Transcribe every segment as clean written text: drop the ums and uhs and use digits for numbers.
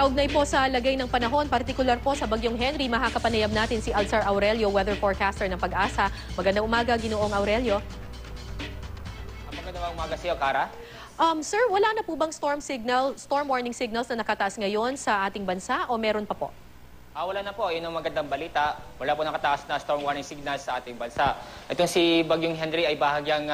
Kaugnay po sa lagay ng panahon, partikular po sa Bagyong Henry, makakapanayam natin si Alzar Aurelio, weather forecaster ng Pag-asa. Magandang umaga, Ginoong Aurelio. Magandang umaga sa iyo, Kara. Sir, wala na po bang storm warning signals na nakataas ngayon sa ating bansa o meron pa po? Wala na po. Yun ang magandang balita. Wala po nakataas na storm warning signals sa ating bansa. Itong si Bagyong Henry ay bahagyang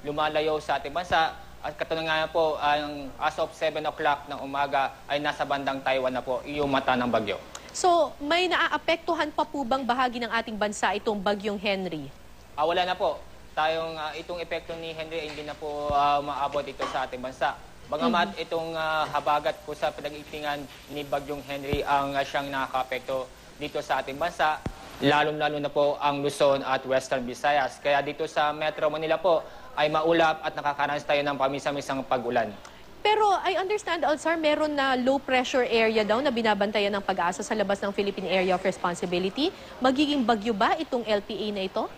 lumalayo sa ating bansa. At katunayan po, as of 7 o'clock ng umaga ay nasa bandang Taiwan na po yung mata ng bagyo. So, may naaapektuhan pa po bang bahagi ng ating bansa itong Bagyong Henry? Wala na po. Itong epekto ni Henry ay hindi na po maabot ito sa ating bansa. Bagamat itong habagat po sa pinag-itingan ni Bagyong Henry ang siyang nakaka-apekto dito sa ating bansa, lalong-lalo na po ang Luzon at Western Visayas. Kaya dito sa Metro Manila po ay maulap at nakakaranas tayo ng pamisa-misang pag-ulan. Pero I understand, Alzar, meron na low pressure area daw na binabantayan ng Pag-asa sa labas ng Philippine Area of Responsibility. Magiging bagyo ba itong LPA na ito?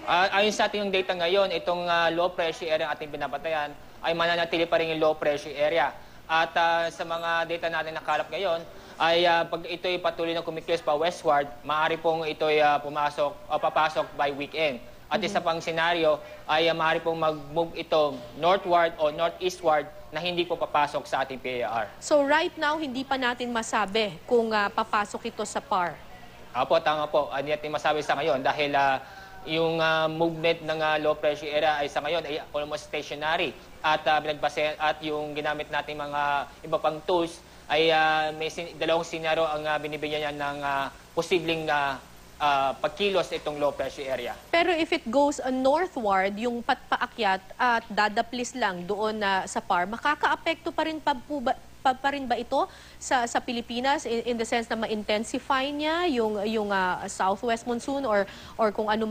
Ayon sa ating data ngayon, itong low pressure area ang ating binabantayan ay mananatili pa rin yung low pressure area. At sa mga data natin nakalap ngayon, ay pag ito'y patuloy na kumikilos pa westward, maaari pong ito'y papasok by weekend. At isa pang senaryo ay maaari pong mag-move ito northward o northeastward na hindi po papasok sa ating PAR. So right now, hindi pa natin masabi kung papasok ito sa PAR. Apo, tama po. Hindi natin masabi sa ngayon dahil yung movement ng low pressure area ay sa ngayon ay almost stationary. At at yung ginamit natin mga iba pang tools ay may dalawang senaryo ang binibigyan niya ng posibleng pagkilos itong low pressure area. Pero if it goes northward, yung paakyat at dadaplis lang doon sa PAR, makakaapekto pa rin pa rin ba ito sa Pilipinas in the sense na ma-intensify niya yung southwest monsoon or kung ano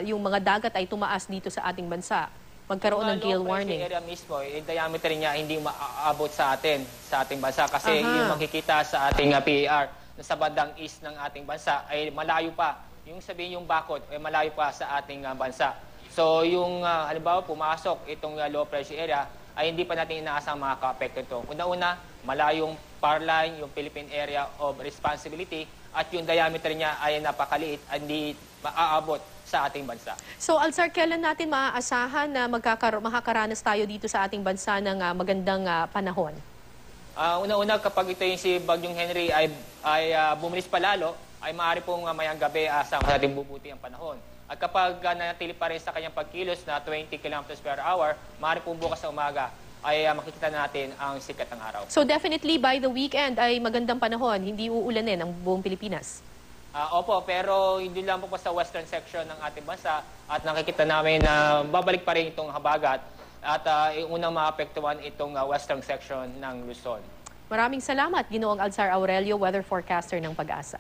yung mga dagat ay tumaas dito sa ating bansa? Magkaroon ng gale warning. Low pressure area mismo, yung diameter niya hindi maaabot sa ating bansa kasi yung makikita sa ating PAR na sa bandang east ng ating bansa ay malayo pa. Yung sabihin yung bakod ay malayo pa sa ating bansa. So yung halimbawa pumasok itong low pressure area ay hindi pa natin inaasang makaka-apekto ito. Una-una, malayong PAR line, yung Philippine Area of Responsibility, at yung diameter niya ay napakaliit at hindi maaabot sa ating bansa. So, Alzar, kailan natin maaasahan na makakaranas tayo dito sa ating bansa ng magandang panahon? Una-una, kapag ito yung si Bagyong Henry ay bumilis pa lalo, ay maaari pong mayang gabi sa ating bubuti ang panahon. At kapag nanatili pa rin sa kanyang pagkilos na 20 km per hour, maaari pong bukas sa umaga ay makikita natin ang sikat ng araw. So definitely by the weekend ay magandang panahon, hindi uulanin ang buong Pilipinas? Opo, pero hindi lang po sa western section ng ating bansa at nakikita namin na babalik pa rin itong habagat at unang maapektuhan itong western section ng Luzon. Maraming salamat, Ginoong Alzar Aurelio, weather forecaster ng Pag-asa.